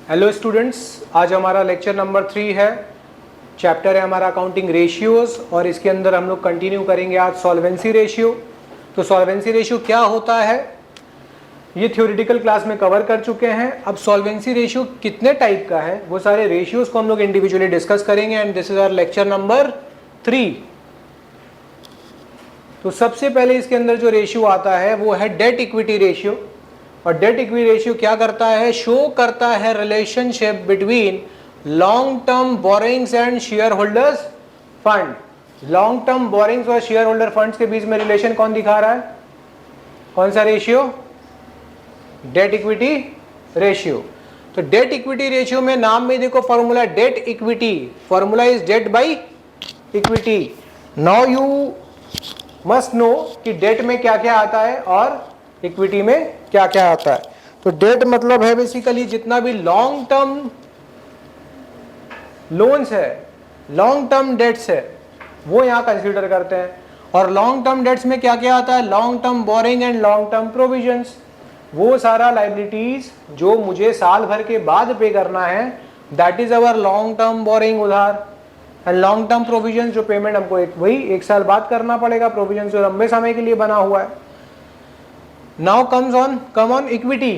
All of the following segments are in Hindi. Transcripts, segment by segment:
हेलो स्टूडेंट्स, आज हमारा लेक्चर नंबर 3 है। चैप्टर है हमारा अकाउंटिंग रेशियोज और इसके अंदर हम लोग कंटिन्यू करेंगे आज सॉल्वेंसी रेशियो। तो सॉल्वेंसी रेशियो क्या होता है ये थ्योरेटिकल क्लास में कवर कर चुके हैं। अब सॉल्वेंसी रेशियो कितने टाइप का है वो सारे रेशियोज को हम लोग इंडिविजुअली डिस्कस करेंगे and this is our lecture number 3। तो सबसे पहले इसके अंदर जो रेशियो आता है वो है डेट इक्विटी रेशियो। और डेट इक्विटी रेशियो क्या करता है, शो करता है relationship between long term borrowings and share holders fund. Long term borrowings और शेयर होल्डर फंड्स के बीच में रिलेशन कौन दिखा रहा है, कौन सा रेशियो, डेट इक्विटी रेशियो। तो डेट इक्विटी रेशियो में नाम में देखो formula debt equity, formula is debt by equity. Now you must know कि डेट में क्या क्या आता है और इक्विटी में क्या क्या आता है। तो डेट मतलब है बेसिकली जितना भी लॉन्ग टर्म लोन्स है, लॉन्ग टर्म डेट्स है, वो यहां कंसीडर करते हैं। और लॉन्ग टर्म डेट्स में क्या क्या आता है, long term boring and long term provisions. वो सारा लाइबिलिटीज जो मुझे साल भर के बाद पे करना है, that is our long term boring उधार। एंड लॉन्ग टर्म प्रोविजन जो पेमेंट हमको वही एक साल बाद करना पड़ेगा, प्रोविजन जो लंबे समय के लिए बना हुआ है। Now come on equity.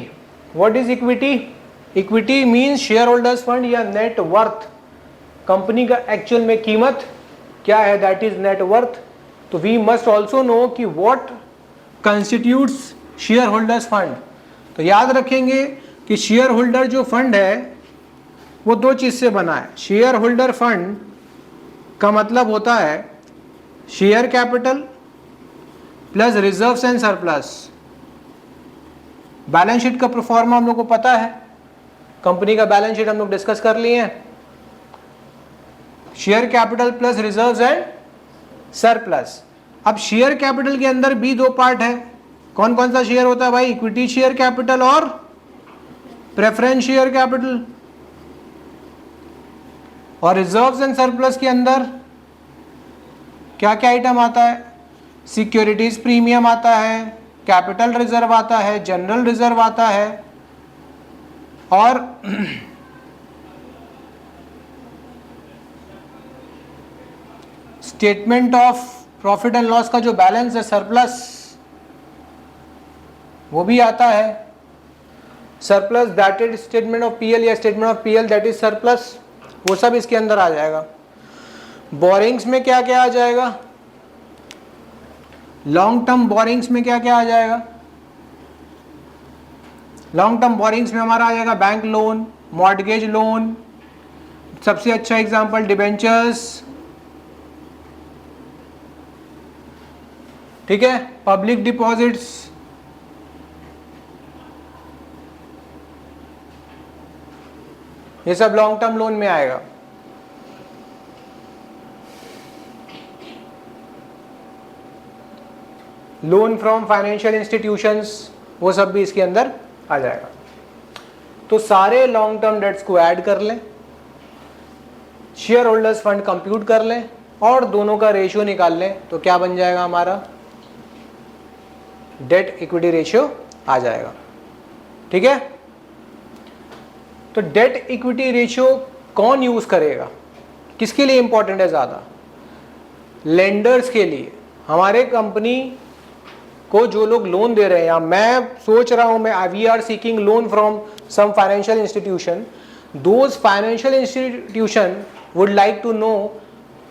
What is equity? Equity means share holders fund या नेट वर्थ। कंपनी का एक्चुअल में कीमत क्या है, दैट इज नेट वर्थ। तो वी मस्ट ऑल्सो नो कि what constitutes share holders fund. तो याद रखेंगे कि शेयर होल्डर जो फंड है वो दो चीज से बना है। शेयर होल्डर फंड का मतलब होता है share capital plus reserves and surplus. Balance sheet का प्रोफॉर्मा हम लोग को पता है, कंपनी का बैलेंस शीट हम लोग डिस्कस कर लिए हैं। Share capital plus reserves and surplus. अब शेयर कैपिटल के अंदर भी दो पार्ट है। कौन कौन सा शेयर होता है भाई, इक्विटी शेयर कैपिटल और प्रेफरेंस शेयर कैपिटल। और रिजर्व्स एंड सरप्लस के अंदर क्या क्या आइटम आता है, सिक्योरिटीज प्रीमियम आता है, कैपिटल रिजर्व आता है, जनरल रिजर्व आता है और statement of profit and loss का जो बैलेंस है सरप्लस वो भी आता है। Surplus that is statement of PL या statement of PL that is surplus, वो सब इसके अंदर आ जाएगा। बोरिंग्स में क्या क्या आ जाएगा, लॉन्ग टर्म बोरिंग्स में क्या क्या आ जाएगा। लॉन्ग टर्म बोरिंग्स में हमारा आ जाएगा बैंक लोन, मॉर्टगेज लोन, सबसे अच्छा एग्जांपल डिबेंचर्स, ठीक है, पब्लिक डिपॉजिट्स, ये सब लॉन्ग टर्म लोन में आएगा। लोन फ्रॉम फाइनेंशियल इंस्टीट्यूशंस, वो सब भी इसके अंदर आ जाएगा। तो सारे लॉन्ग टर्म डेट्स को ऐड कर लें, शेयर होल्डर्स फंड कंप्यूट कर लें और दोनों का रेशियो निकाल लें, तो क्या बन जाएगा हमारा, डेट इक्विटी रेशियो आ जाएगा। ठीक है, तो डेट इक्विटी रेशियो कौन यूज करेगा, किसके लिए इंपॉर्टेंट है ज्यादा, लेंडर्स के लिए। हमारे कंपनी को जो लोग लोन दे रहे हैं, या मैं सोच रहा हूं, मैं we are seeking loan from some financial institution, those financial institution would like to know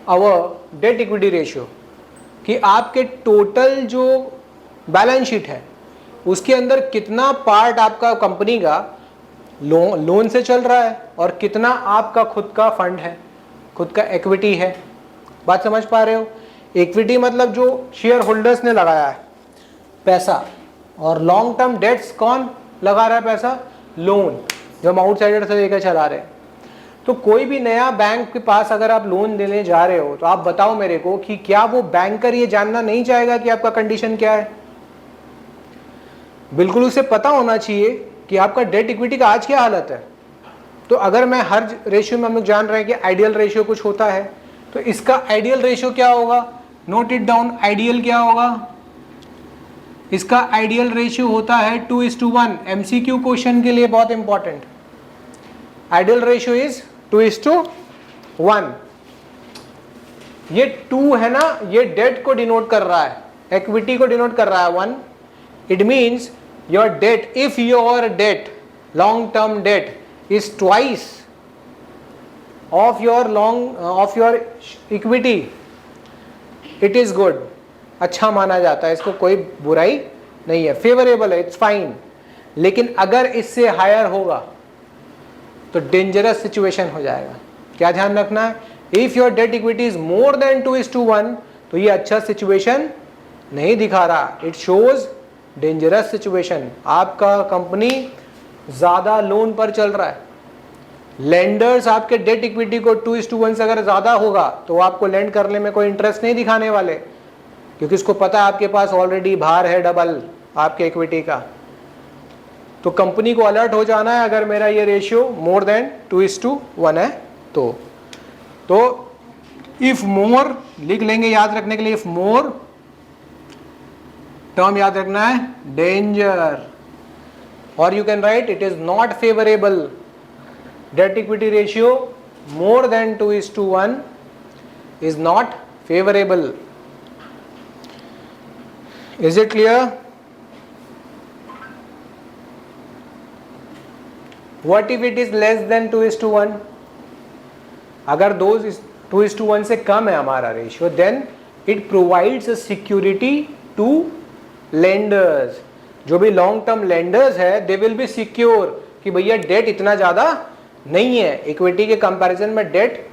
our debt equity ratio, कि आपके टोटल जो बैलेंस शीट है उसके अंदर कितना पार्ट आपका कंपनी का लोन से चल रहा है और कितना आपका खुद का फंड है, खुद का इक्विटी है। बात समझ पा रहे हो? इक्विटी मतलब जो शेयर होल्डर्स ने लगाया है पैसा, और लॉन्ग टर्म डेट्स कौन लगा रहा है पैसा, लोन जो हम आउटसाइडर से लेकर चला रहे हैं। तो कोई भी नया बैंक के पास अगर आप लोन देने जा रहे हो तो आप बताओ मेरे को कि क्या वो बैंकर ये जानना नहीं चाहेगा कि आपका कंडीशन क्या है? बिल्कुल उसे पता होना चाहिए कि आपका डेट इक्विटी का आज क्या हालत है। तो अगर मैं हर रेशियो में हम लोग जान रहे हैं कि आइडियल रेशियो कुछ होता है, तो इसका आइडियल रेशियो क्या होगा, नोट इट डाउन। आइडियल क्या होगा, इसका आइडियल रेशियो होता है 2:1। एमसीक्यू क्वेश्चन के लिए बहुत इंपॉर्टेंट। Ideal ratio is 2:1। ये 2 है ना, ये डेट को डिनोट कर रहा है, इक्विटी को डिनोट कर रहा है 1। It means your debt, if your debt, long term debt is twice of your equity, it is good, अच्छा माना जाता है, इसको कोई बुराई नहीं है, फेवरेबल है, इट्स फाइन। लेकिन अगर इससे हायर होगा तो डेंजरस सिचुएशन हो जाएगा। क्या ध्यान रखना है, if your debt equity is more than 2:1 तो ये अच्छा सिचुएशन नहीं दिखा रहा, इट शोज डेंजरस सिचुएशन। आपका कंपनी ज्यादा लोन पर चल रहा है, लेंडर्स आपके डेट इक्विटी को 2:1 से अगर ज्यादा होगा तो आपको लेंड करने में कोई इंटरेस्ट नहीं दिखाने वाले, क्योंकि उसको पता है आपके पास ऑलरेडी भार है डबल आपके इक्विटी का। तो कंपनी को अलर्ट हो जाना है अगर मेरा ये रेशियो मोर देन 2:1 है तो इफ मोर लिख लेंगे याद रखने के लिए, इफ मोर टर्म याद रखना है डेंजर, और you can write it is not favourable. Date equity ratio more than 2:1 is not favourable. Is it clear? What if it is less than 2:1? अगर 2:1 से कम है हमारा ratio, then it provides a security to lenders. जो भी लॉन्ग टर्म लेंडर्स है दे विल बी सिक्योर कि भैया डेट इतना ज़्यादा नहीं है, इक्विटी के कंपैरिजन में डेट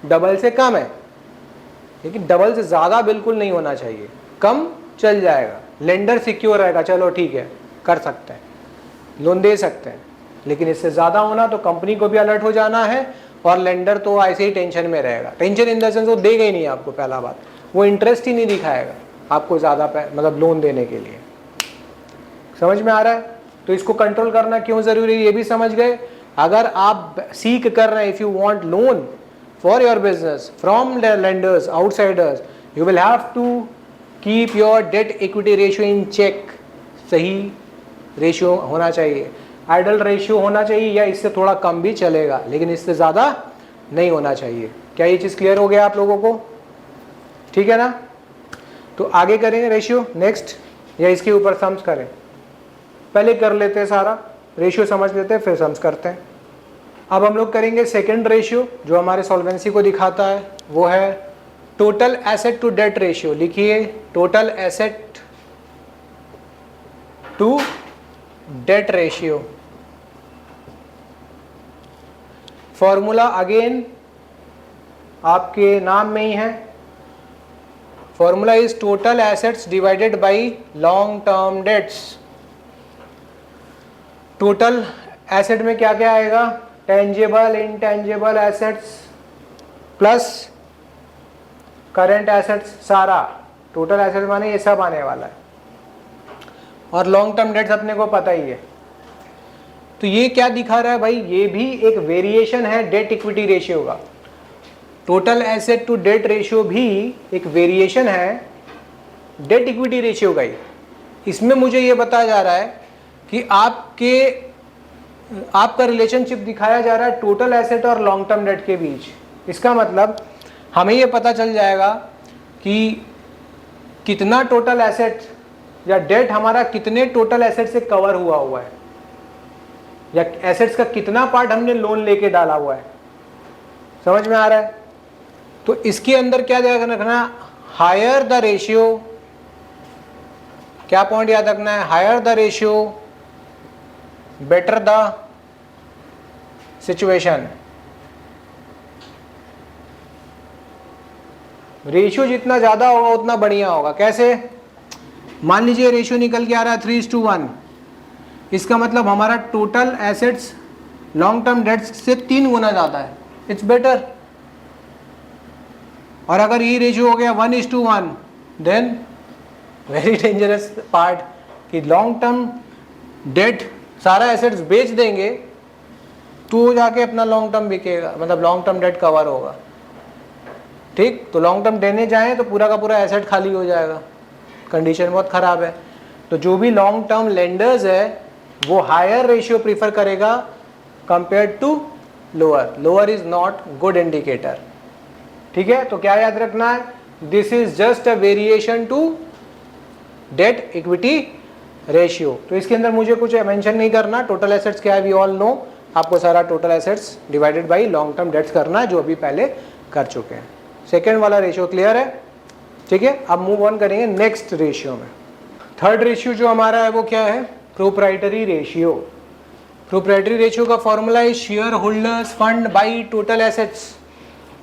डबल से कम है, लेकिन डबल से ज़्यादा बिल्कुल नहीं होना चाहिए, कम चल जाएगा, लेंडर सिक्योर रहेगा, चलो ठीक है कर सकते हैं, लोन दे सकते हैं। लेकिन इससे ज़्यादा होना तो कंपनी को भी अलर्ट हो जाना है, और लेंडर तो ऐसे ही टेंशन में रहेगा। टेंशन इन द सेंस वो देगा ही नहीं आपको, पहला बात वो इंटरेस्ट ही नहीं दिखाएगा आपको ज़्यादा मतलब लोन देने के लिए। समझ में आ रहा है? तो इसको कंट्रोल करना क्यों ज़रूरी है ये भी समझ गए। अगर आप सीख कर रहे हैं, if you want loan for your business from lenders outsiders, you will have to keep your debt equity ratio in check. सही रेशियो होना चाहिए, आइडल रेशियो होना चाहिए, या इससे थोड़ा कम भी चलेगा, लेकिन इससे ज़्यादा नहीं होना चाहिए। क्या ये चीज़ क्लियर हो गया आप लोगों को? ठीक है ना? तो आगे करेंगे रेशियो नेक्स्ट, या इसके ऊपर सम्स करें? पहले कर लेते हैं सारा रेशियो समझ लेते हैं, फिर सम्स करते हैं। अब हम लोग करेंगे सेकंड रेशियो जो हमारे सॉल्वेंसी को दिखाता है, वो है total asset to debt ratio. लिखिए total asset to debt ratio. Formula again आपके नाम में ही है, formula is total assets divided by long term debts. Total asset में क्या क्या आएगा? Tangible intangible assets plus current assets, सारा टोटल एसेट माने ये सब आने वाला है, और लॉन्ग टर्म डेट्स अपने को पता ही है। तो ये क्या दिखा रहा है भाई? ये भी एक वेरिएशन है डेट इक्विटी रेशियो का। Total asset to debt ratio भी एक वेरिएशन है डेट इक्विटी रेशियो का ही। इसमें मुझे ये बताया जा रहा है कि आपका रिलेशनशिप दिखाया जा रहा है टोटल एसेट और लॉन्ग टर्म डेट के बीच। इसका मतलब हमें ये पता चल जाएगा कि कितना टोटल एसेट या डेट हमारा कितने टोटल एसेट से कवर हुआ है, या एसेट्स का कितना पार्ट हमने लोन लेके डाला हुआ है। समझ में आ रहा है? तो इसके अंदर क्या ध्यान रखना है? हायर द रेशियो, क्या पॉइंट याद रखना है? Higher the ratio better the situation. Ratio जितना ज्यादा होगा उतना बढ़िया होगा। कैसे? मान लीजिए रेशियो निकल के आ रहा है 3:1, इसका मतलब हमारा total assets long term dates से 3 गुना ज़्यादा है, इट्स बेटर। और अगर ये रेशियो हो गया 1:1, देन वेरी डेंजरस पार्ट कि लॉन्ग टर्म डेट सारा एसेट्स बेच देंगे तो जाके अपना लॉन्ग टर्म बिकेगा, मतलब लॉन्ग टर्म डेट कवर होगा। ठीक, तो लॉन्ग टर्म देने जाएं तो पूरा का पूरा एसेट खाली हो जाएगा, कंडीशन बहुत ख़राब है। तो जो भी लॉन्ग टर्म लेंडर्स है वो हायर रेशियो प्रीफर करेगा compare to lower, lower is not good indicator. ठीक है, तो क्या याद रखना है, this is just a variation to debt equity ratio. तो इसके अंदर मुझे कुछ मेंशन नहीं करना, टोटल एसेट्स क्या है वी ऑल नो, आपको सारा total assets divided by long term dates करना है जो अभी पहले कर चुके हैं। सेकेंड वाला रेशियो क्लियर है, ठीक है। अब मूव ऑन करेंगे नेक्स्ट रेशियो में। थर्ड रेशियो जो हमारा है वो क्या है, प्रोप्राइटरी रेशियो। प्रोप्राइटरी रेशियो का फॉर्मूला है share holders fund by total assets.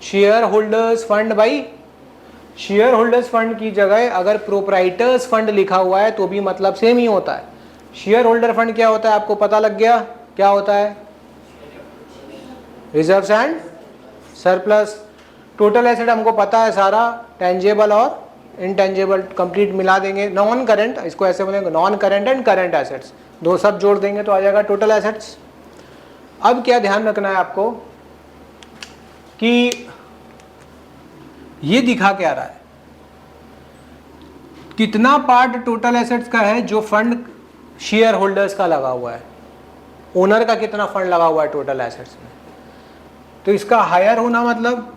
Share holders fund by, share holders fund की जगह अगर प्रोप्राइटर्स फंड लिखा हुआ है तो भी मतलब सेम ही होता है। शेयर होल्डर फंड क्या होता है आपको पता लग गया, क्या होता है, reserves and surplus. Total asset हमको पता है सारा, टेंजेबल और इनटेंजेबल कंप्लीट मिला देंगे, नॉन करेंट, इसको ऐसे बोलेंगे non current and current assets, दो सब जोड़ देंगे तो आ जाएगा टोटल एसेट्स। अब क्या ध्यान रखना है आपको कि ये दिखा क्या रहा है, कितना पार्ट टोटल एसेट्स का है जो फंड शेयर होल्डर्स का लगा हुआ है, ओनर का कितना फंड लगा हुआ है टोटल एसेट्स में। तो इसका हायर होना मतलब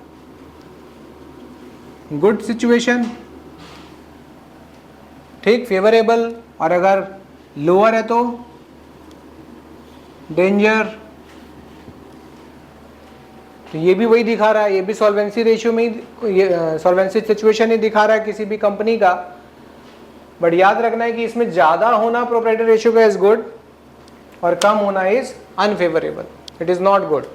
गुड सिचुएशन, ठीक, फेवरेबल, और अगर लोअर है तो डेंजर। तो ये भी वही दिखा रहा है, ये भी सॉल्वेंसी रेशियो में ही, सॉल्वेंसी सिचुएशन ही दिखा रहा है किसी भी कंपनी का। बट याद रखना है कि इसमें ज्यादा होना प्रोप्राइटरी रेशियो का इज गुड और कम होना is unfavourable, it is not good.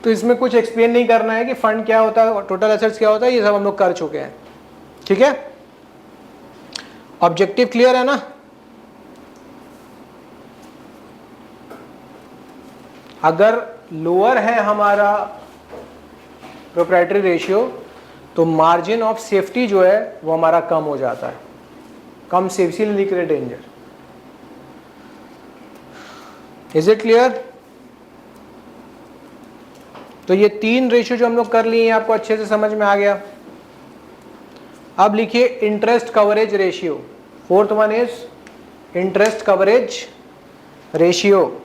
तो इसमें कुछ एक्सप्लेन नहीं करना है कि फंड क्या होता है, टोटल एसेट्स क्या होता है, ये सब हम लोग कर चुके हैं। ठीक है, ऑब्जेक्टिव क्लियर है ना। अगर लोअर है हमारा प्रोप्राइटरी रेशियो तो मार्जिन ऑफ सेफ्टी जो है वो हमारा कम हो जाता है, कम सेफ्टी लिख रहे डेंजर। Is it clear. तो ये तीन रेशियो जो हम लोग कर लिए हैं आपको अच्छे से समझ में आ गया। अब लिखिए interest coverage ratio, fourth one is interest coverage ratio.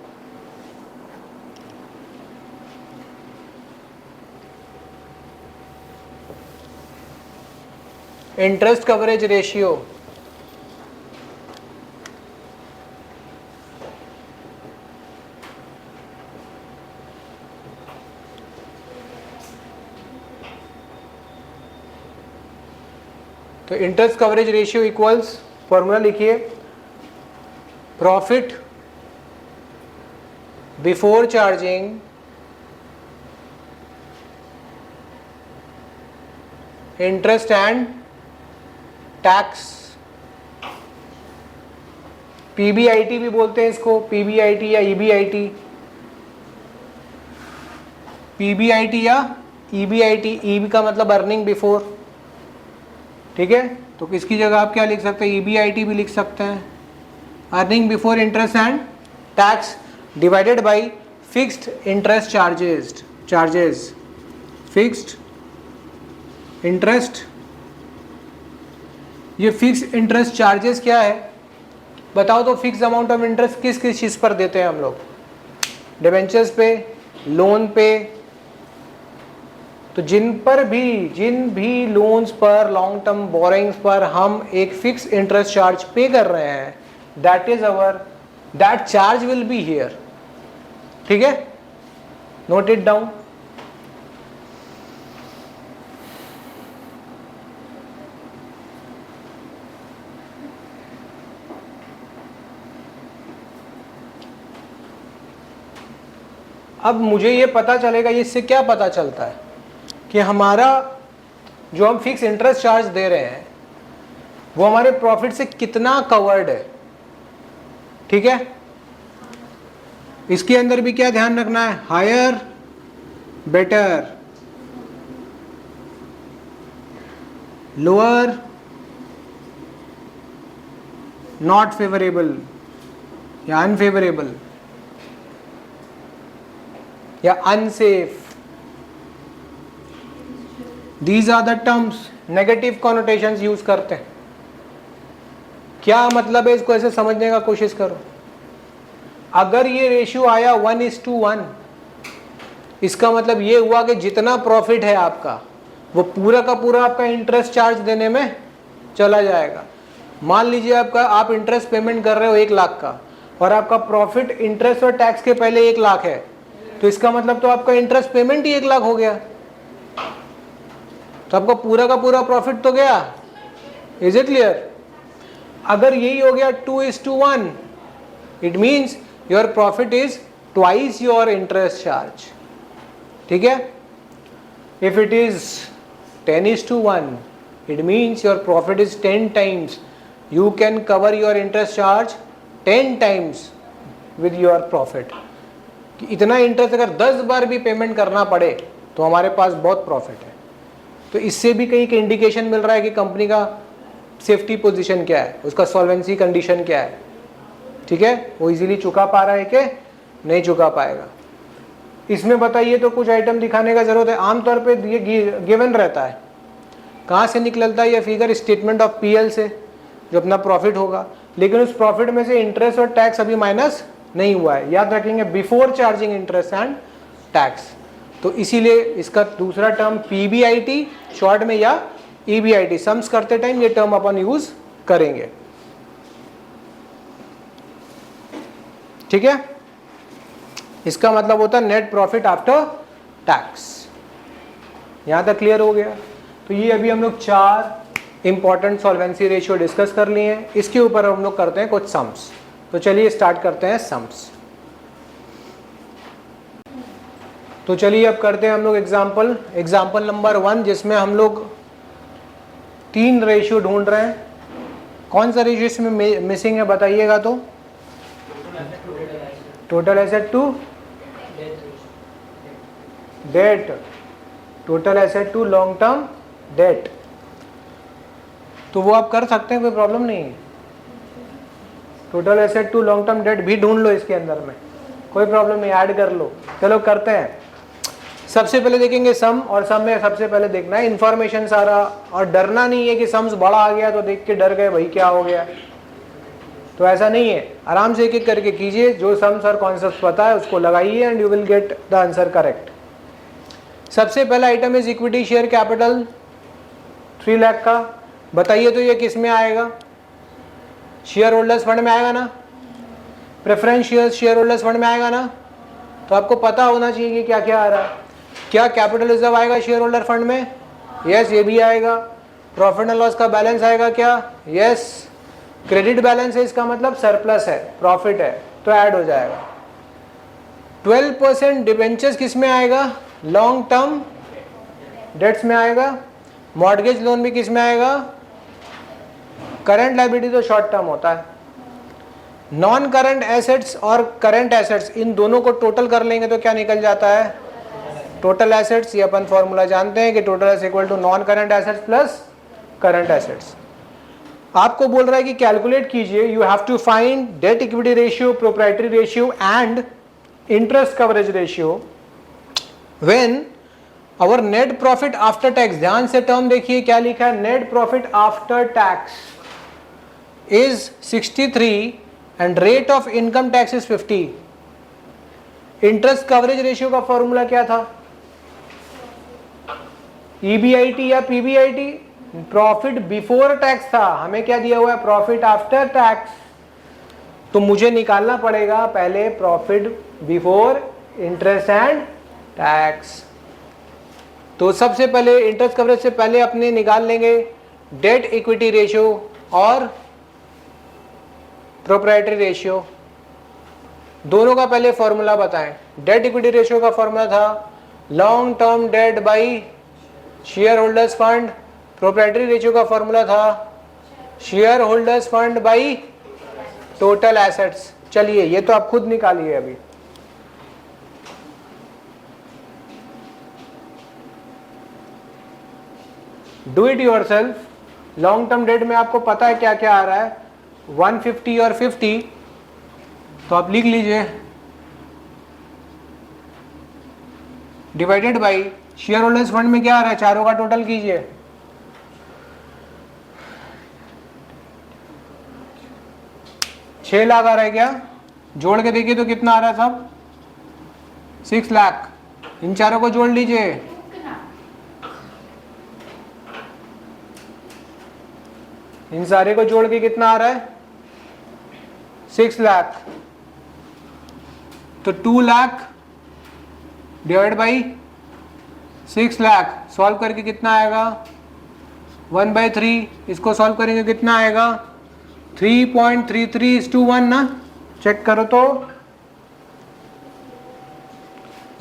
Interest coverage ratio तो interest coverage ratio equals, formula लिखिए, profit before charging interest and tax, PBIT भी बोलते हैं इसको, पीबीआईटी या ईबीआईटी, पीबीआईटी या ईबीआईटी, ईबी का मतलब अर्निंग बिफोर। ठीक है, तो किसकी जगह आप क्या लिख सकते हैं, ईबीआईटी भी लिख सकते हैं, earning before interest and tax divided by fixed interest charges, fixed interest. ये फिक्स इंटरेस्ट चार्जेस क्या है बताओ तो, फिक्स अमाउंट ऑफ इंटरेस्ट किस किस चीज पर देते हैं हम लोग, डिबेंचर्स पे, लोन पे। तो जिन भी लोन्स पर, लॉन्ग टर्म बोरिंग्स पर हम एक फिक्स इंटरेस्ट चार्ज पे कर रहे हैं, that charge will be here. ठीक है, नोट इट डाउन। अब मुझे ये पता चलेगा, इससे क्या पता चलता है कि हमारा जो हम फिक्स इंटरेस्ट चार्ज दे रहे हैं वो हमारे प्रॉफिट से कितना कवर्ड है। ठीक है, इसके अंदर भी क्या ध्यान रखना है, higher better, lower not favourable या अनफेवरेबल या unsafe. These are the terms, negative connotations use करते हैं। क्या मतलब है, इसको ऐसे समझने का कोशिश करो। अगर ये रेशियो आया 1:1, इसका मतलब ये हुआ कि जितना प्रॉफिट है आपका वो पूरा का पूरा आपका इंटरेस्ट चार्ज देने में चला जाएगा। मान लीजिए आप इंटरेस्ट पेमेंट कर रहे हो 1 लाख का, और आपका प्रॉफिट इंटरेस्ट और टैक्स के पहले 1 लाख है, तो इसका मतलब तो आपका इंटरेस्ट पेमेंट ही 1 लाख हो गया, तो आपका पूरा का पूरा प्रॉफिट तो गया। Is it clear? अगर यही हो गया 2:1, it means your profit is twice your interest charge. ठीक है? If it is 10:1, it means your profit is 10 times. You can cover your interest charge 10 times with your profit. इतना इंटरेस्ट अगर 10 बार भी पेमेंट करना पड़े तो हमारे पास बहुत प्रॉफिट है। तो इससे भी कहीं का इंडिकेशन मिल रहा है कि कंपनी का सेफ्टी पोजीशन क्या है, उसका सॉल्वेंसी कंडीशन क्या है। ठीक है? वो इजीली चुका पा रहा है कि नहीं चुका पाएगा। इसमें बताइए तो कुछ आइटम दिखाने का जरूरत है। आमतौर पे ये गिवन रहता है। कहाँ से निकलता है ये फिगर? स्टेटमेंट ऑफ पीएल से, जो अपना प्रॉफिट होगा, लेकिन उस प्रॉफिट में से इंटरेस्ट और टैक्स अभी माइनस नहीं हुआ है। याद रखेंगे, before charging interest and tax. तो इसीलिए इसका दूसरा टर्म पीबीआईटी शॉर्ट में या ईबीआईटी, सम्स करते टाइम ये टर्म अपन यूज करेंगे। ठीक है? इसका मतलब होता है नेट प्रॉफिट आफ्टर टैक्स। यहां तक क्लियर हो गया? तो ये अभी हम लोग 4 इंपॉर्टेंट सॉल्वेंसी रेशियो डिस्कस कर लिए हैं। इसके ऊपर हम लोग करते हैं कुछ सम्स। तो चलिए स्टार्ट करते हैं सम्स। तो चलिए अब करते हैं हम लोग एग्जाम्पल नंबर 1, जिसमें हम लोग 3 रेशियो ढूंढ रहे हैं। कौन सा रेशियो इसमें मिसिंग है बताइएगा तो? Total asset to debt, total asset to long term debt. तो वो आप कर सकते हैं, कोई प्रॉब्लम नहीं है। Total asset to long term debt भी ढूंढ लो इसके अंदर में, कोई प्रॉब्लम नहीं, ऐड कर लो। चलो करते हैं। सबसे पहले देखेंगे सम, और सम में सबसे पहले देखना है इंफॉर्मेशन सारा, और डरना नहीं है कि सम्स बड़ा आ गया तो देख के डर गए भाई क्या हो गया। तो ऐसा नहीं है, आराम से एक एक करके कीजिए। जो सम्स और कॉन्सेप्ट पता है उसको लगाइए and you will get the answer correct. सबसे पहला item is equity share capital 3 lakh का। बताइए तो ये किस में आएगा? शेयर होल्डर्स फंड में आएगा ना? प्रेफरेंस शेयर होल्डर्स फंड में आएगा ना? तो आपको पता होना चाहिए कि क्या क्या आ रहा है। क्या कैपिटल रिजर्व आएगा शेयर होल्डर फंड में? यस, ये भी आएगा। प्रॉफिट एंड लॉस का बैलेंस आएगा क्या? यस। क्रेडिट बैलेंस है, इसका मतलब सरप्लस है, प्रॉफिट है, तो ऐड हो जाएगा। 12% डिबेंचर्स किस में आएगा? लॉन्ग टर्म डेट्स में आएगा। मॉर्गेज लोन भी किस में आएगा? करंट लायबिलिटी तो शॉर्ट टर्म होता है। नॉन करंट एसेट्स और करंट एसेट्स, इन दोनों को टोटल कर लेंगे तो क्या निकल जाता है? Total assets. ये अपन फॉर्मूला जानते हैं कि total assets equal to non current assets plus current assets. आपको बोल रहा है कि कैलकुलेट कीजिए, you have to find debt equity ratio, proprietary ratio and interest coverage ratio when our net profit after tax. ध्यान से टर्म देखिए क्या लिखा है, net profit after tax is 63 and rate of income tax is 50। Interest coverage ratio का फॉर्मूला क्या था? ईबीआईटी या पीबीआईटी? प्रॉफिट बिफोर टैक्स था, हमें क्या दिया हुआ है? Profit after tax. तो मुझे निकालना पड़ेगा पहले profit before interest and tax. तो सबसे पहले इंटरेस्ट कवरेज से पहले अपने निकाल लेंगे डेट इक्विटी रेशियो और प्रोप्राइटरी रेशियो। दोनों का पहले फॉर्मूला बताएं। डेट इक्विटी रेशियो का फॉर्मूला था long term date by share holders fund. Proprietary ratio का फॉर्मूला था share holders fund by total assets. चलिए ये तो आप खुद निकालिए अभी। Do it yourself. Long term date में आपको पता है क्या क्या आ रहा है? 150 और 50, तो आप लिख लीजिए divided by share holders fund में क्या आ रहा है, चारों का टोटल कीजिए। $6 लाख आ रहा है क्या? जोड़ के देखिए तो कितना आ रहा है सब, 6 लाख। इन चारों को जोड़ लीजिए, इन सारे को जोड़ के कितना आ रहा है, 6 लाख। तो 2 lakh divide by 6 lakh, solve करके कितना आएगा, 1/3। इसको सॉल्व करेंगे कितना आएगा, 3.33:1 ना, चेक करो तो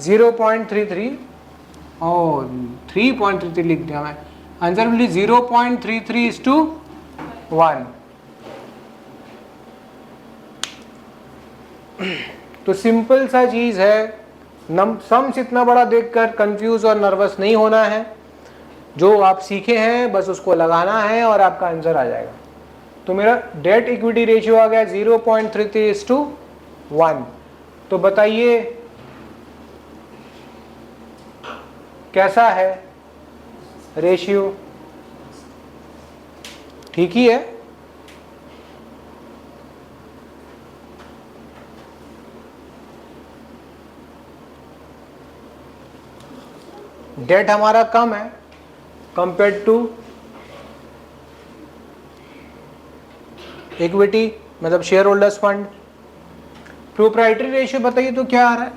0.33 और 3.33 लिख दिया मैं, आंसर मिली 0.33:1। तो सिंपल सा चीज है, सम्स इतना बड़ा देखकर कंफ्यूज और नर्वस नहीं होना है। जो आप सीखे हैं बस उसको लगाना है और आपका आंसर आ जाएगा। तो मेरा डेट इक्विटी रेशियो आ गया 0.33:1। तो बताइए कैसा है रेशियो, ठीक ही है। डेट हमारा कम है कंपेयर टू इक्विटी, मतलब share holders fund. Proprietary ratio बताइए तो क्या आ रहा है,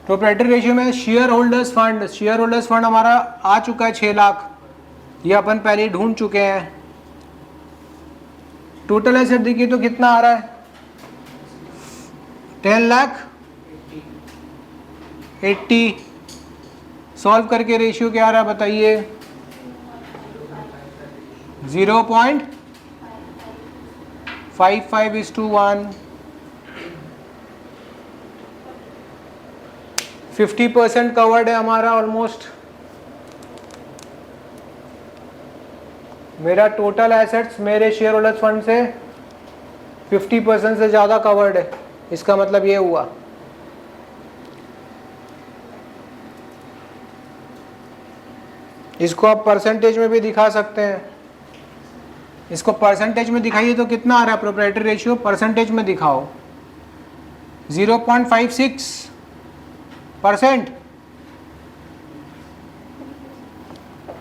प्रोप्राइटरी रेशियो में शेयर होल्डर्स फंड हमारा आ चुका है 6 लाख, ये अपन पहले ही ढूंढ चुके हैं। टोटल एसेट देखिए तो कितना आ रहा है, 10 लाख 80। सॉल्व करके रेशियो क्या आ रहा है बताइए, 0.55:1। 50% कवर्ड है हमारा ऑलमोस्ट। मेरा टोटल एसेट्स मेरे शेयर होल्डर्स फंड से 50% से ज़्यादा कवर्ड है। इसका मतलब ये हुआ इसको आप परसेंटेज में भी दिखा सकते हैं। इसको परसेंटेज में दिखाइए तो कितना आ रहा है प्रोप्राइटरी रेशियो, परसेंटेज में दिखाओ, 0.56%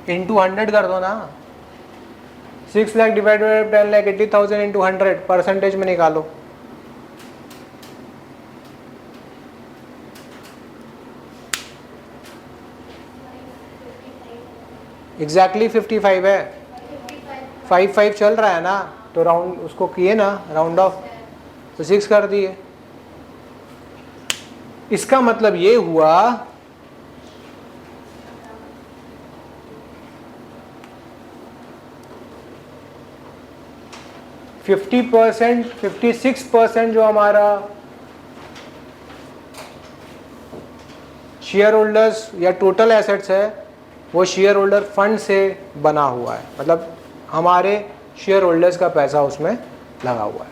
इंटू 100 कर दो ना, 6 lakh divided by 10 lakh 80,000 into 100 percentage में निकालो। एग्जैक्टली 55 है, 55 चल रहा है ना, तो राउंड उसको किए ना, राउंड ऑफ, तो 6 कर दिए। इसका मतलब ये हुआ %, 56% जो हमारा शेयर होल्डर्स या टोटल एसेट्स है वो शेयर होल्डर फंड से बना हुआ है, मतलब हमारे शेयर होल्डर्स का पैसा उसमें लगा हुआ है।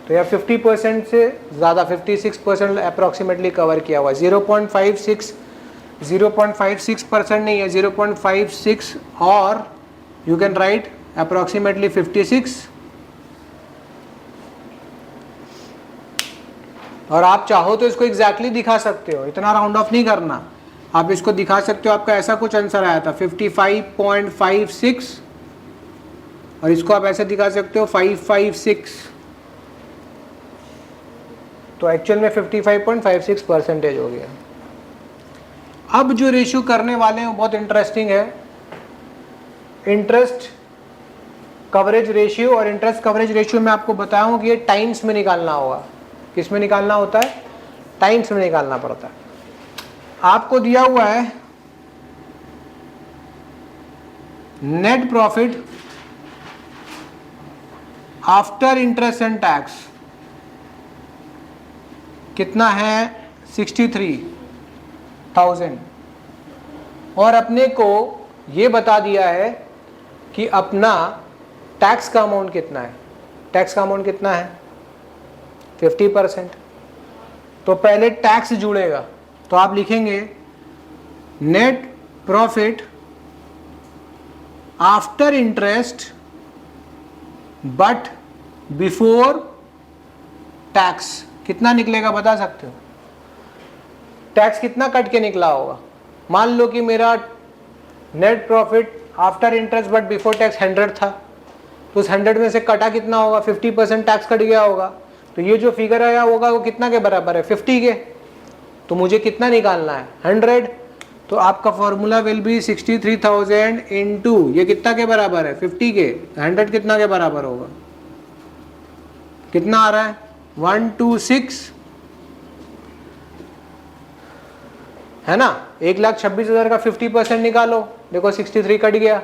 तो यह 50% से ज़्यादा 56% अप्रॉक्सीमेटली कवर किया हुआ है। 0.56% नहीं है, 0.56 और यू कैन राइट अप्रॉक्सीमेटली 56। और आप चाहो तो इसको एग्जैक्टली दिखा सकते हो, इतना राउंड ऑफ नहीं करना, आप इसको दिखा सकते हो। आपका ऐसा कुछ आंसर आया था 55.56 और इसको आप ऐसे दिखा सकते हो 556, तो एक्चुअल में 55.56% हो गया। अब जो रेशियो करने वाले हैं वो बहुत इंटरेस्टिंग है, इंटरेस्ट कवरेज रेशियो। और इंटरेस्ट कवरेज रेशियो में आपको बताऊं कि ये टाइम्स में निकालना होगा। किस में निकालना होता है, टाइम्स में निकालना पड़ता है। आपको दिया हुआ है net profit after interest and tax कितना है, 63,000, और अपने को ये बता दिया है कि अपना टैक्स का अमाउंट कितना है। टैक्स का अमाउंट कितना है, 50%। तो पहले टैक्स जुड़ेगा, तो आप लिखेंगे net profit after interest but before tax कितना निकलेगा बता सकते हो? टैक्स कितना कट के निकला होगा? मान लो कि मेरा net profit after interest but before tax 100 था, तो उस 100 में से कटा कितना होगा? 50% टैक्स कट गया होगा। तो ये जो फिगर आया होगा वो कितना के बराबर है? 50 के। तो मुझे कितना निकालना है? 100। तो आपका फॉर्मूला विल बी 63,000 इंटू ये कितना के बराबर है? 50 के। 100 कितना के बराबर होगा? कितना आ रहा है? 126 है ना। 1,26,000 का 50% निकालो, देखो 63 कट गया।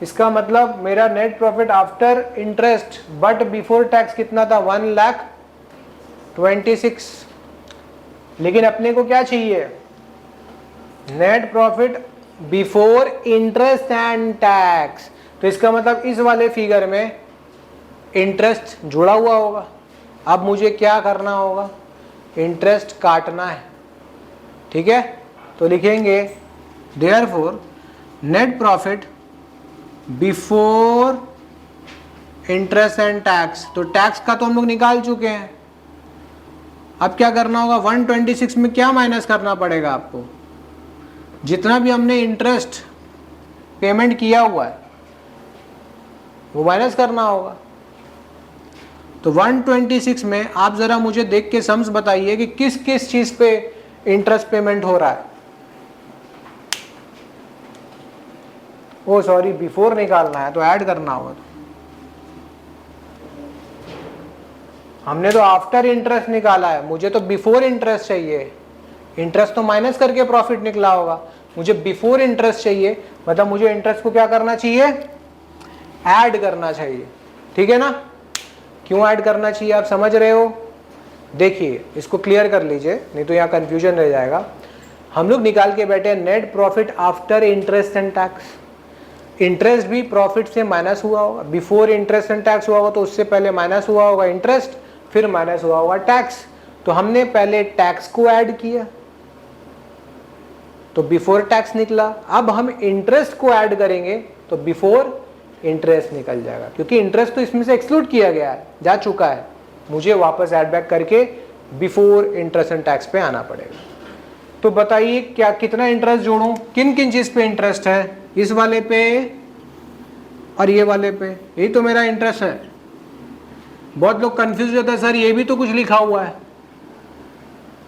इसका मतलब मेरा net profit after interest but before tax कितना था? 1,26,000। लेकिन अपने को क्या चाहिए? Net profit before interest and tax. तो इसका मतलब इस वाले फिगर में इंटरेस्ट जुड़ा हुआ होगा। अब मुझे क्या करना होगा? इंटरेस्ट काटना है, ठीक है। तो लिखेंगे therefore net profit before interest and tax. तो टैक्स का तो हम लोग निकाल चुके हैं। अब क्या करना होगा? 126 में क्या माइनस करना पड़ेगा आपको? जितना भी हमने इंटरेस्ट पेमेंट किया हुआ है वो माइनस करना होगा। तो 126 में आप जरा मुझे देख के सम्स बताइए कि किस किस चीज पे इंटरेस्ट पेमेंट हो रहा है। ओ सॉरी, बिफोर निकालना है तो ऐड करना होगा। तो हमने तो आफ्टर इंटरेस्ट निकाला है, मुझे तो बिफोर इंटरेस्ट चाहिए। इंटरेस्ट तो माइनस करके प्रॉफिट निकला होगा, मुझे बिफोर इंटरेस्ट चाहिए। मतलब मुझे इंटरेस्ट को क्या करना चाहिए? ऐड करना चाहिए, ठीक है ना। क्यों ऐड करना चाहिए आप समझ रहे हो? देखिए इसको क्लियर कर लीजिए, नहीं तो यहाँ कंफ्यूजन रह जाएगा। हम लोग निकाल के बैठे हैं net profit after interest and tax. Interest भी प्रॉफिट से माइनस हुआ होगा, बिफोर इंटरेस्ट एंड टैक्स हुआ होगा तो उससे पहले माइनस हुआ होगा इंटरेस्ट, फिर माइनस हुआ होगा टैक्स। तो हमने पहले टैक्स को ऐड किया तो बिफोर टैक्स निकला। अब हम इंटरेस्ट को ऐड करेंगे तो बिफोर इंटरेस्ट निकल जाएगा, क्योंकि इंटरेस्ट तो इसमें से एक्सक्लूड किया गया है, जा चुका है। मुझे वापस ऐड बैक करके बिफोर इंटरेस्ट एंड टैक्स पे आना पड़ेगा। तो बताइए क्या कितना इंटरेस्ट जोड़ूं? किन किन चीज पे इंटरेस्ट है? इस वाले पे और ये वाले पे, यही तो मेरा इंटरेस्ट है। बहुत लोग कंफ्यूज होता है, सर ये भी तो कुछ लिखा हुआ है,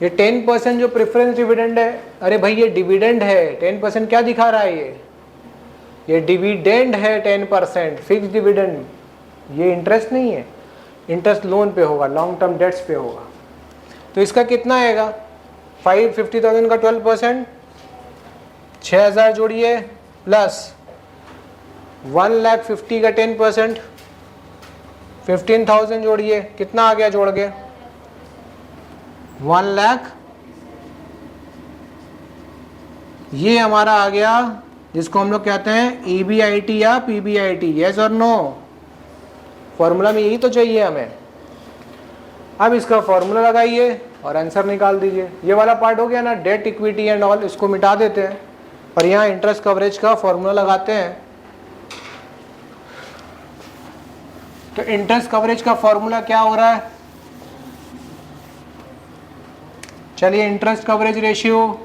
ये 10% जो प्रेफरेंस डिविडेंड है। अरे भाई ये डिविडेंड है, 10% क्या दिखा रहा है? ये डिविडेंड है 10%, फिक्स डिविडेंड। ये इंटरेस्ट नहीं है, इंटरेस्ट लोन पे होगा, लॉन्ग टर्म डेट्स पे होगा। तो इसका कितना आएगा? 50,000 का 12%, 6,000 जोड़िए प्लस 1,50,000 का 10%, 15,000 जोड़िए, कितना आ गया जोड़ के? 1 लाख। ये हमारा आ गया जिसको हम लोग कहते हैं EBIT या PBIT। यस और नो? फॉर्मूला में यही तो चाहिए हमें। अब इसका फॉर्मूला लगाइए और आंसर निकाल दीजिए। ये वाला पार्ट हो गया ना, डेट इक्विटी एंड ऑल, इसको मिटा देते हैं और यहाँ इंटरेस्ट कवरेज का फॉर्मूला लगाते हैं। तो इंटरेस्ट कवरेज का फॉर्मूला क्या हो रहा है? चलिए इंटरेस्ट कवरेज रेशियो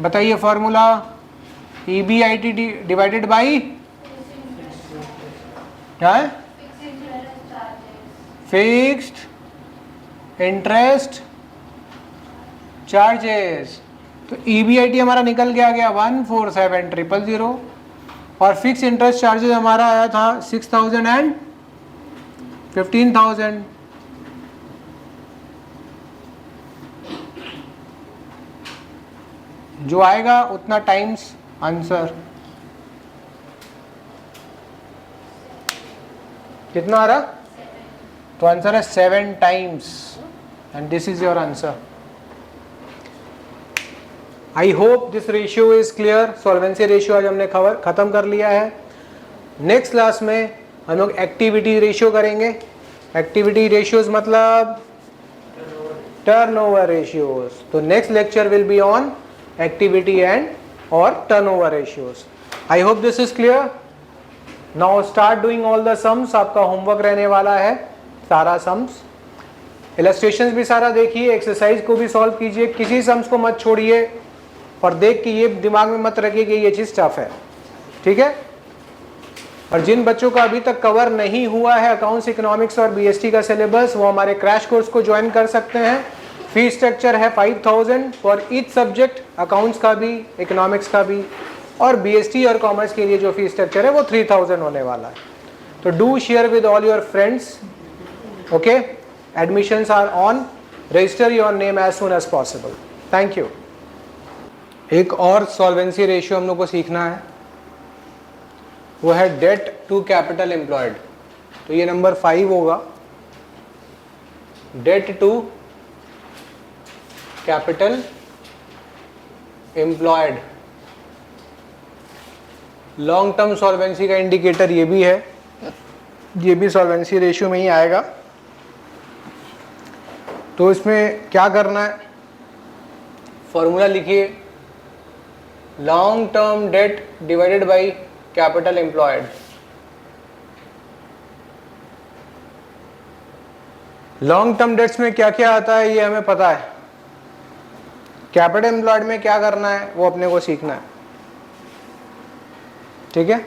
बताइए। फॉर्मूला EBIT डिवाइडेड बाई क्या है? Fixed interest charges. तो EBIT हमारा निकल के आ गया 147,000 और फिक्स इंटरेस्ट चार्जेस हमारा आया था 6,000 एंड 15,000। जो आएगा उतना टाइम्स आंसर। कितना आ रहा? तो आंसर है 7 times and this is your answer. I hope this ratio is clear. Solvency ratio आज हमने खत्म कर लिया है। नेक्स्ट क्लास में हम लोग एक्टिविटी रेशियो करेंगे। एक्टिविटी रेशियोज मतलब टर्नओवर रेशियोज। तो next lecture will be on activity and or turnover ratios. I hope this is clear. Now start doing all the sums, आपका होमवर्क रहने वाला है सारा सम्स, इलस्ट्रेशंस भी सारा देखिए, एक्सरसाइज को भी सॉल्व कीजिए, किसी सम्स को मत छोड़िए और देख के ये दिमाग में मत रखिए कि ये चीज़ टफ है, ठीक है। और जिन बच्चों का अभी तक कवर नहीं हुआ है अकाउंट्स, इकोनॉमिक्स और बीएसटी का सिलेबस, वो हमारे क्रैश कोर्स को ज्वाइन कर सकते हैं। फीस स्ट्रक्चर है 5000 फॉर ईच सब्जेक्ट, अकाउंट्स का भी, इकोनॉमिक्स का भी, और बीएसटी और कॉमर्स के लिए जो फीस स्ट्रक्चर है वो 3000 होने वाला है। तो do share with all your friends, okay. Admissions are on, register your name as soon as possible. Thank you. एक और सॉल्वेंसी रेशियो हम लोग को सीखना है, वो है डेट टू कैपिटल एम्प्लॉयड। तो ये नंबर 5 होगा, debt to capital employed. Long term solvency का इंडिकेटर ये भी है, ये भी सॉल्वेंसी रेशियो में ही आएगा। तो इसमें क्या करना है, फॉर्मूला लिखिए, long term date divided by capital employed. Long term dates में क्या क्या आता है ये हमें पता है, कैपिटल एम्प्लॉयड में क्या करना है वो अपने को सीखना है, ठीक है।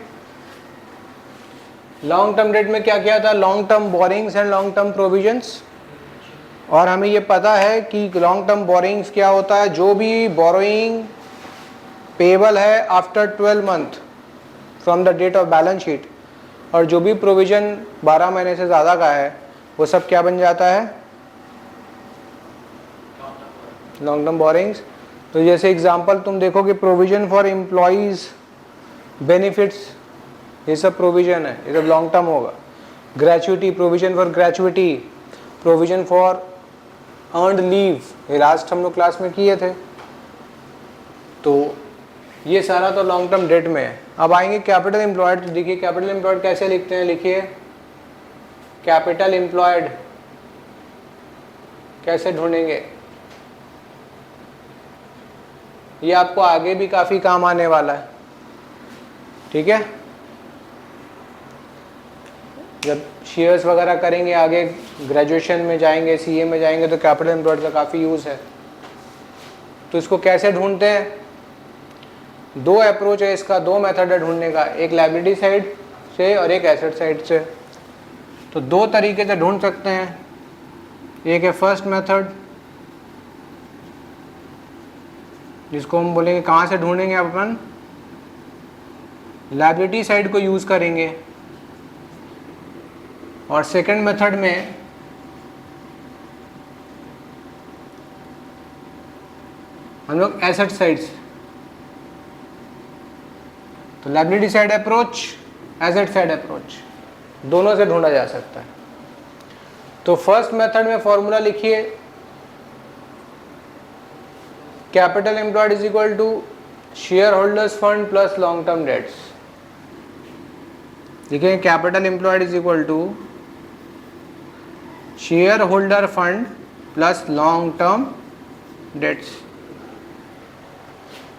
लॉन्ग टर्म डेट में क्या क्या आता है, long term borrowings and long term provisions. और हमें ये पता है कि लॉन्ग टर्म बोरिंग्स क्या होता है, जो भी बोरोइंग पेबल है after 12 month from the date of balance sheet, और जो भी प्रोविजन 12 महीने से ज़्यादा का है वो सब क्या बन जाता है, लॉन्ग टर्म बोरिंग्स। तो जैसे एग्जांपल तुम देखो कि प्रोविजन फॉर एम्प्लॉयज़ बेनिफिट्स, ये सब प्रोविजन है, ये सब लॉन्ग टर्म होगा। Gratuity, provision for gratuity, provision for earned leave, ये लास्ट हम लोग क्लास में किए थे। तो ये सारा तो लॉन्ग टर्म डेट में है। अब आएंगे कैपिटल एम्प्लॉयड। तो देखिए कैपिटल एम्प्लॉयड कैसे लिखते हैं, लिखिए कैपिटल एम्प्लॉयड कैसे ढूंढेंगे, ये आपको आगे भी काफ़ी काम आने वाला है, ठीक है। जब शेयर्स वगैरह करेंगे आगे, ग्रेजुएशन में जाएंगे, सीए में जाएंगे, तो कैपिटल एम्प्लॉयड का काफ़ी यूज़ है। तो इसको कैसे ढूंढते हैं, दो अप्रोच है इसका, दो मेथड है ढूंढने का, एक लायबिलिटी साइड से और एक एसेट साइड से। तो दो तरीके से ढूंढ सकते हैं, एक है फर्स्ट मेथड जिसको हम बोलेंगे कहाँ से ढूंढेंगे अपन, लायबिलिटी साइड को यूज़ करेंगे, और सेकंड मेथड में हम लोग एसेट साइड से। तो liability side approach, asset side approach, दोनों से ढूंढा जा सकता है। तो फर्स्ट मेथड में फॉर्मूला लिखिए, capital employed is equal to shareholders fund plus long term debts. देखिए capital employed is equal to shareholder fund plus long term debts,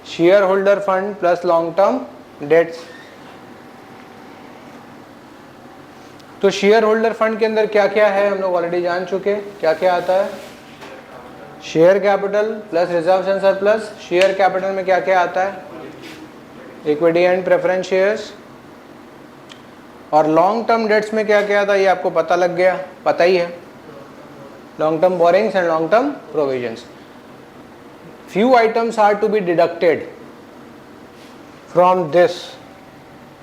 shareholder fund plus long term debts. तो शेयर होल्डर फंड के अंदर क्या क्या है हम लोग ऑलरेडी जान चुके, क्या क्या आता है, share capital plus reserves and surplus. Share capital में क्या क्या आता है, इक्विटी एंड प्रेफरेंस शेयर्स। और लॉन्ग टर्म डेट्स में क्या क्या आता है ये आपको पता लग गया, पता ही है, long term borrowings and long term provisions. few items are to be deducted from this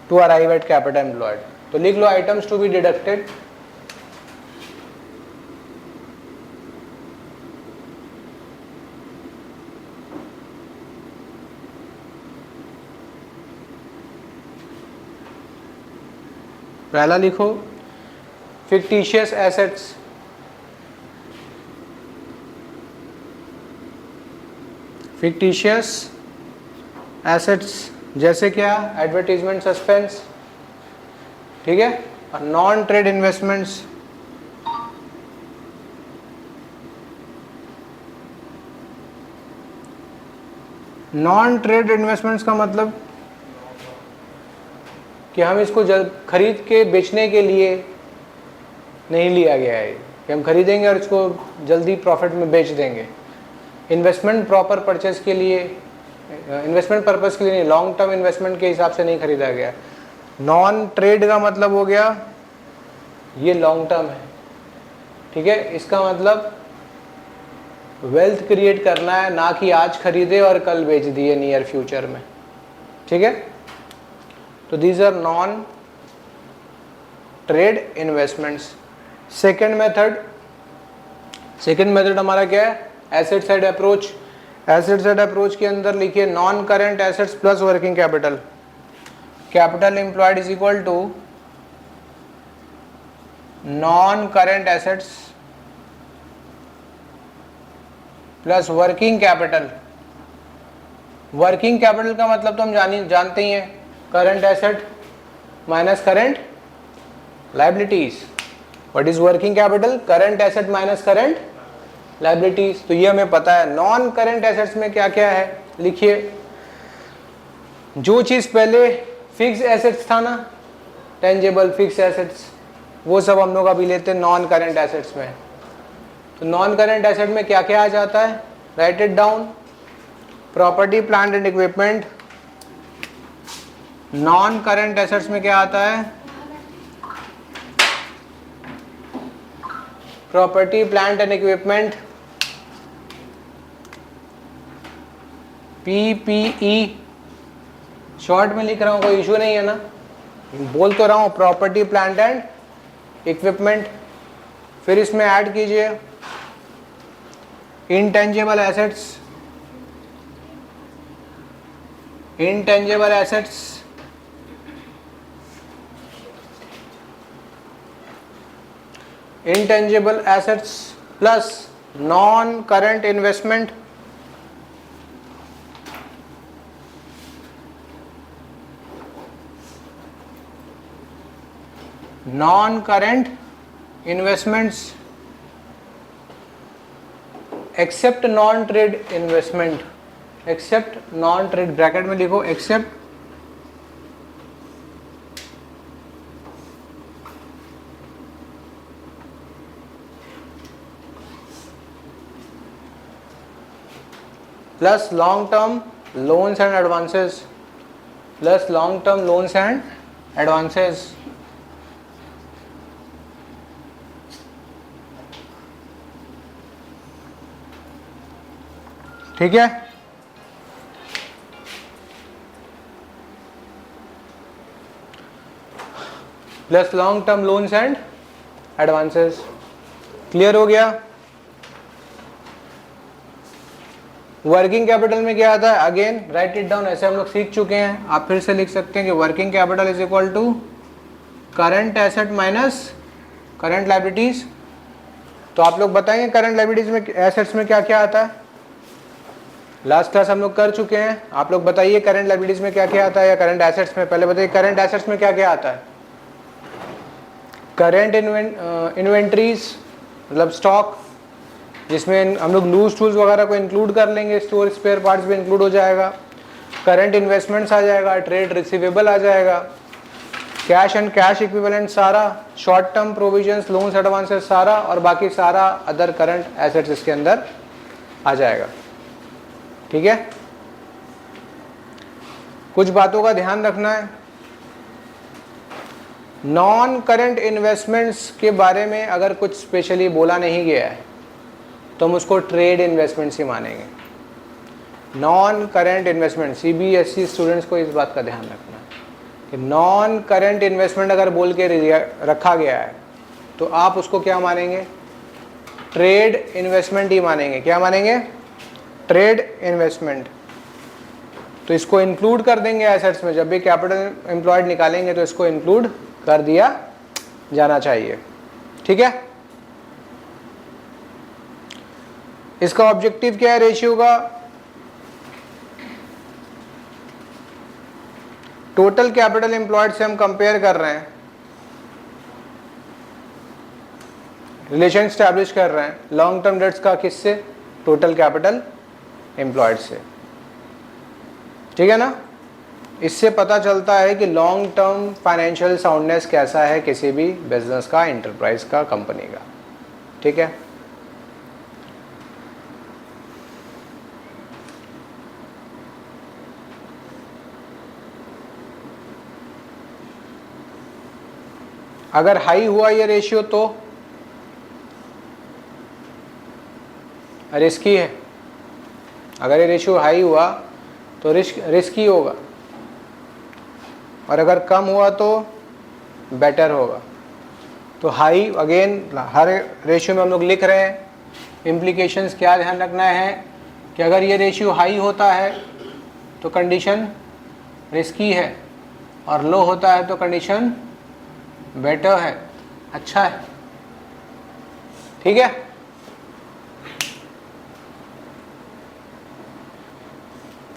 to arrive at capital employed. तो लिख लो items to be deducted, पहला लिखो fictitious assets, fictitious assets जैसे क्या, एडवर्टीजमेंट सस्पेंस, ठीक है। और non trade investments, non trade investments का मतलब कि हम इसको खरीद के बेचने के लिए नहीं लिया गया है कि हम खरीदेंगे और इसको जल्दी प्रॉफिट में बेच देंगे। इन्वेस्टमेंट प्रॉपर परचेज के लिए, इन्वेस्टमेंट पर्पस के लिए नहीं, लॉन्ग टर्म इन्वेस्टमेंट के हिसाब से नहीं खरीदा गया। नॉन ट्रेड का मतलब हो गया ये लॉन्ग टर्म है, ठीक है। इसका मतलब वेल्थ क्रिएट करना है, ना कि आज खरीदे और कल बेच दिए नियर फ्यूचर में, ठीक है। तो these are non trade investments. Second method हमारा क्या है, asset side approach. Asset side approach के अंदर लिखिए non current assets plus working capital. Capital employed is equal to non current assets plus working capital. Working capital का मतलब तो हम जानते ही हैं, current asset minus current liabilities. What is working capital? Current asset minus current liabilities. तो ये हमें पता है। नॉन करंट एसेट्स में क्या क्या है, लिखिए। जो चीज पहले फिक्स एसेट्स था ना, टेंजेबल फिक्स एसेट्स, वो सब हम लोग अभी लेते हैं नॉन करंट एसेट्स में। तो नॉन करंट एसेट में क्या क्या आ जाता है, right it down. Property plant and equipment. Non current assets में क्या आता है, property plant and equipment, PPE। Short में लिख रहा हूं, कोई इशू नहीं है ना, बोल तो रहा हूं प्रॉपर्टी प्लांट एंड इक्विपमेंट। फिर इसमें ऐड कीजिए intangible assets. Intangible assets intangible assets plus non current investment. Non current investments except non trade investment. Except non trade, bracket में लिखो except plus long term loans and advances. Plus long term loans and advances. ठीक है। Plus long term loans and advances. Clear हो गया। वर्किंग कैपिटल में क्या आता है, अगेन राइट इट डाउन। ऐसे हम लोग सीख चुके हैं, आप फिर से लिख सकते हैं कि working capital is equal to current asset minus current liabilities. तो आप लोग बताएंगे करंट लायबिलिटीज में, एसेट्स में क्या क्या आता है। लास्ट क्लास हम लोग कर चुके हैं, आप लोग बताइए करंट लायबिलिटीज में क्या क्या आता है, या करंट एसेट्स में। पहले बताइए करंट एसेट्स में क्या क्या आता है। करंट इन्वेंट्रीज मतलब स्टॉक, जिसमें हम लोग लूज टूल्स वगैरह को इंक्लूड कर लेंगे, स्टोर स्पेयर पार्ट्स भी इंक्लूड हो जाएगा। करंट इन्वेस्टमेंट्स आ जाएगा, ट्रेड रिसीवेबल आ जाएगा, कैश एंड कैश इक्विवेलेंट सारा, short term provisions, loans, advances सारा, और बाकी सारा अदर करंट एसेट्स इसके अंदर आ जाएगा। ठीक है। कुछ बातों का ध्यान रखना है। नॉन करंट इन्वेस्टमेंट्स के बारे में अगर कुछ स्पेशली बोला नहीं गया है तो हम उसको ट्रेड इन्वेस्टमेंट्स ही मानेंगे। Non current investment, CBSE students को इस बात का ध्यान रखना है कि नॉन करंट इन्वेस्टमेंट अगर बोल के रखा गया है तो आप उसको क्या मानेंगे, ट्रेड इन्वेस्टमेंट ही मानेंगे। क्या मानेंगे, ट्रेड इन्वेस्टमेंट। तो इसको इंक्लूड कर देंगे एसेट्स में, जब भी कैपिटल एम्प्लॉयड निकालेंगे तो इसको इंक्लूड कर दिया जाना चाहिए। ठीक है। इसका ऑब्जेक्टिव क्या है रेशियो का, टोटल कैपिटल एम्प्लॉयड से हम कंपेयर कर रहे हैं, रिलेशन स्टैब्लिश कर रहे हैं लॉन्ग टर्म डेट्स का, किससे, टोटल कैपिटल एम्प्लॉयड से। ठीक है ना। इससे पता चलता है कि लॉन्ग टर्म फाइनेंशियल साउंडनेस कैसा है किसी भी बिजनेस का, एंटरप्राइज का, कंपनी का। ठीक है, अगर हाई हुआ ये रेशियो तो रिस्की है। अगर ये रेशियो हाई हुआ तो रिस्की होगा, और अगर कम हुआ तो बेटर होगा। तो हाई, अगेन हर रेशियो में हम लोग लिख रहे हैं, इम्प्लीकेशंस क्या ध्यान रखना है कि अगर ये रेशियो हाई होता है तो कंडीशन रिस्की है, और लो होता है तो कंडीशन बेटर है, अच्छा है। ठीक है,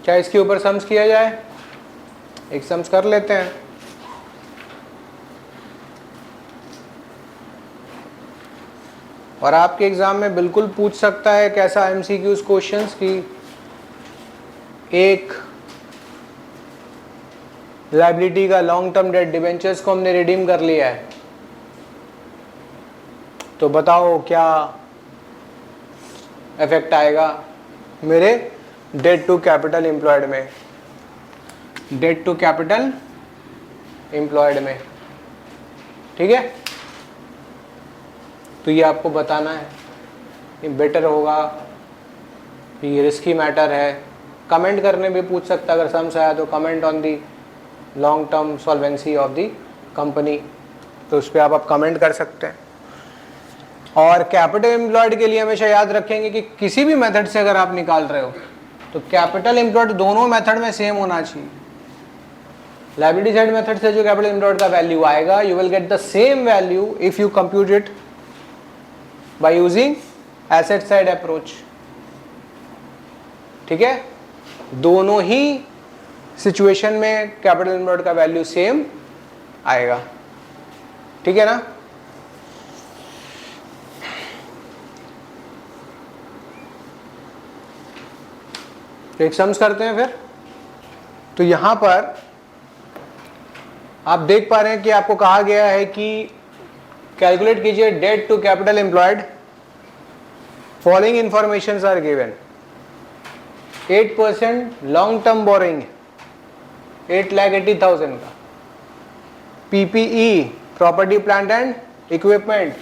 क्या इसके ऊपर सम्स किया जाए? एक सम्स कर लेते हैं। और आपके एग्जाम में बिल्कुल पूछ सकता है कैसा एमसीक्यूज क्वेश्चंस की एक लायबिलिटी का लॉन्ग टर्म डेट डिबेंचर्स को हमने रिडीम कर लिया है, तो बताओ क्या इफेक्ट आएगा मेरे डेट टू कैपिटल एम्प्लॉयड में, डेट टू कैपिटल एम्प्लॉयड में। ठीक है, तो ये आपको बताना है, ये बेटर होगा, ये रिस्की मैटर है। कमेंट करने भी पूछ सकता है, अगर सम्स आया तो comment on the long term solvency of the company, तो उस पर आप कमेंट कर सकते हैं। और कैपिटल एम्प्लॉयड के लिए हमेशा याद रखेंगे कि किसी भी मेथड से अगर आप निकाल रहे हो तो कैपिटल एम्प्लॉयड दोनों मेथड में सेम होना चाहिए। लायबिलिटी साइड मेथड से जो कैपिटल एम्प्लॉयड का वैल्यू आएगा, you will get the same value if you compute it by using asset side approach. ठीक है, दोनों ही सिचुएशन में कैपिटल एम्प्लॉयड का वैल्यू सेम आएगा। ठीक है ना, एक सम्स करते हैं फिर। तो यहां पर आप देख पा रहे हैं कि आपको कहा गया है कि कैलकुलेट कीजिए debt to capital employed, following information are given. 8% long term borrowing 8,80,000 का, PPE property plant and equipment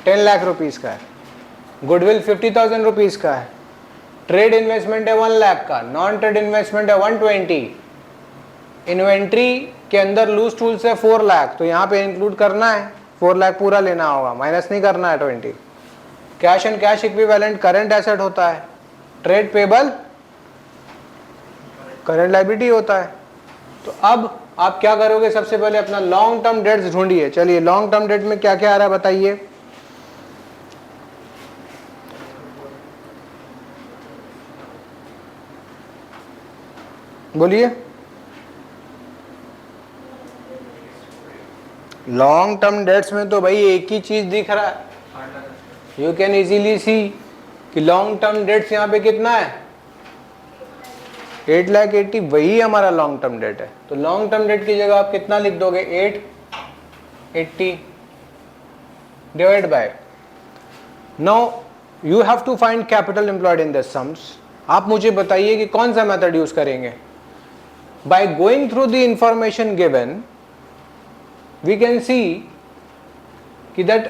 10 lakh rupees का है, गुडविल 50,000 रुपीस का है, ट्रेड इन्वेस्टमेंट है 1 लाख का, नॉन ट्रेड इन्वेस्टमेंट है 120, इन्वेंट्री के अंदर लूज टूल्स है 4 लाख, तो यहाँ पे इंक्लूड करना है 4 लाख पूरा लेना होगा, माइनस नहीं करना है 20। Cash and cash equivalent current asset होता है, ट्रेड पेबल करंट लायबिलिटी होता है। तो अब आप क्या करोगे, सबसे पहले अपना लॉन्ग टर्म डेट्स ढूंढिए। चलिए लॉन्ग टर्म डेट में क्या क्या आ रहा है बताइए। बोलिए। लॉन्ग टर्म डेट्स में तो भाई एक ही चीज दिख रहा है, यू कैन इजीली सी कि लॉन्ग टर्म डेट्स यहाँ पे कितना है 8,80,000, वही हमारा लॉन्ग टर्म डेट है। तो लॉन्ग टर्म डेट की जगह आप कितना लिख दोगे 880 divide by, now you have to find capital employed in this sums. आप मुझे बताइए कि कौन सा मेथड यूज करेंगे। By going through the information given, we can see that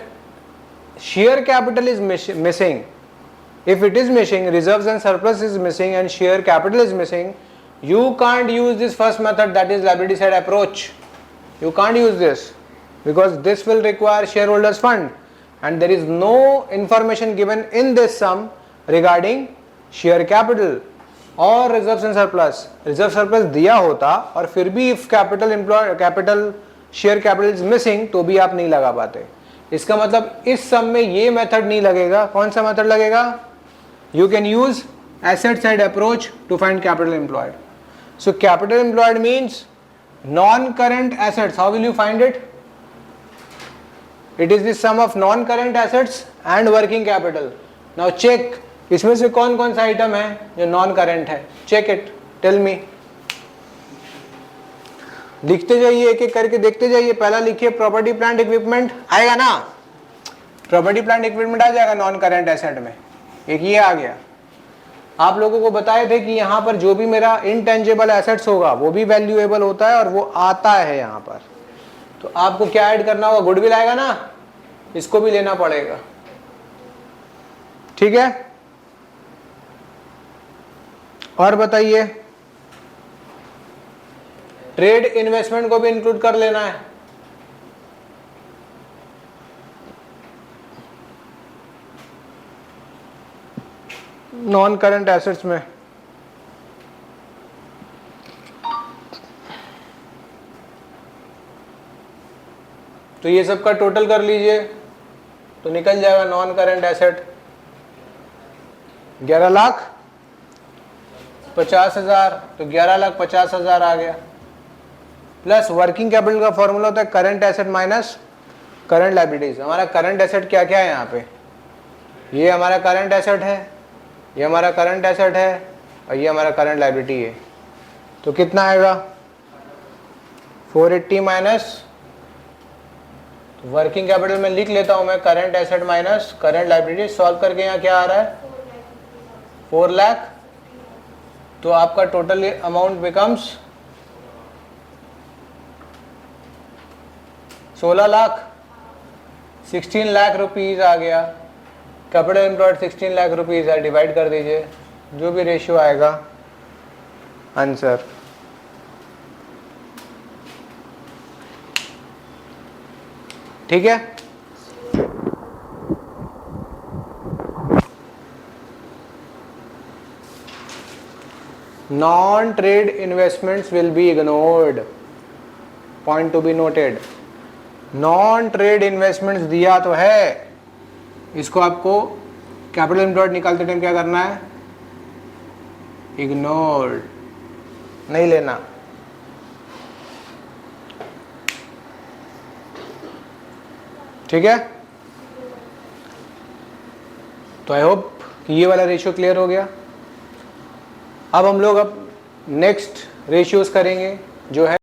share capital is missing. If it is missing, reserves and surplus is missing and share capital is missing, you can't use this first method, that is liability side approach. You can't use this because this will require shareholders fund and there is no information given in this sum regarding share capital और reserve and surplus. Reserve surplus दिया होता और फिर भी if capital share capital is missing तो भी आप नहीं लगा पाते। इसका मतलब इस सम में ये मेथड नहीं लगेगा। कौन सा मेथड लगेगा? You can use asset side approach to find capital employed. So capital employed means non current assets. How will you find it? It is the sum of non current assets and working capital. Now check, इसमें से कौन कौन सा आइटम है जो नॉन करेंट है? Check it, tell me. लिखते जाइए, एक एक करके देखते जाइए। पहला लिखिए प्रॉपर्टी प्लांट इक्विपमेंट, आएगा ना, प्रॉपर्टी प्लांट इक्विपमेंट आ जाएगा नॉन करेंट एसेट में। एक ये आ गया। आप लोगों को बताए थे कि यहां पर जो भी मेरा इनटेंजिबल एसेट्स होगा वो भी वैल्यूएबल होता है और वो आता है यहां पर। तो आपको क्या ऐड करना होगा, गुडविल आएगा ना, इसको भी लेना पड़ेगा। ठीक है, और बताइए, ट्रेड इन्वेस्टमेंट को भी इंक्लूड कर लेना है। नॉन करंट एसेट्स में तो ये सब का टोटल कर लीजिए तो निकल जाएगा नॉन करंट एसेट 11,50,000, तो 11,50,000 आ गया। प्लस वर्किंग कैपिटल का फॉर्मूला होता है current asset minus current liabilities. हमारा करंट एसेट क्या क्या है यहाँ पे, ये हमारा करंट एसेट है, ये हमारा करंट एसेट है और ये हमारा करंट लायबिलिटी है। तो कितना आएगा 480 माइनस, वर्किंग कैपिटल में लिख लेता हूं मैं current asset minus current liability. Solve करके यहाँ क्या आ रहा है 4 लाख। तो आपका total amount becomes 16 lakh, 16 lakh rupees आ गया। कैपिटल एम्प्लॉयड 16 लाख रुपीज है, डिवाइड कर दीजिए, जो भी रेशियो आएगा आंसर। ठीक है, non trade investments will be ignored, point to be noted. Non trade investments दिया तो है, इसको आपको कैपिटल एम्प्लॉयड निकालते टाइम क्या करना है, इग्नोर्ड, नहीं लेना। ठीक है, तो आई होप कि ये वाला रेशियो क्लियर हो गया। अब हम लोग नेक्स्ट रेशियोज करेंगे जो है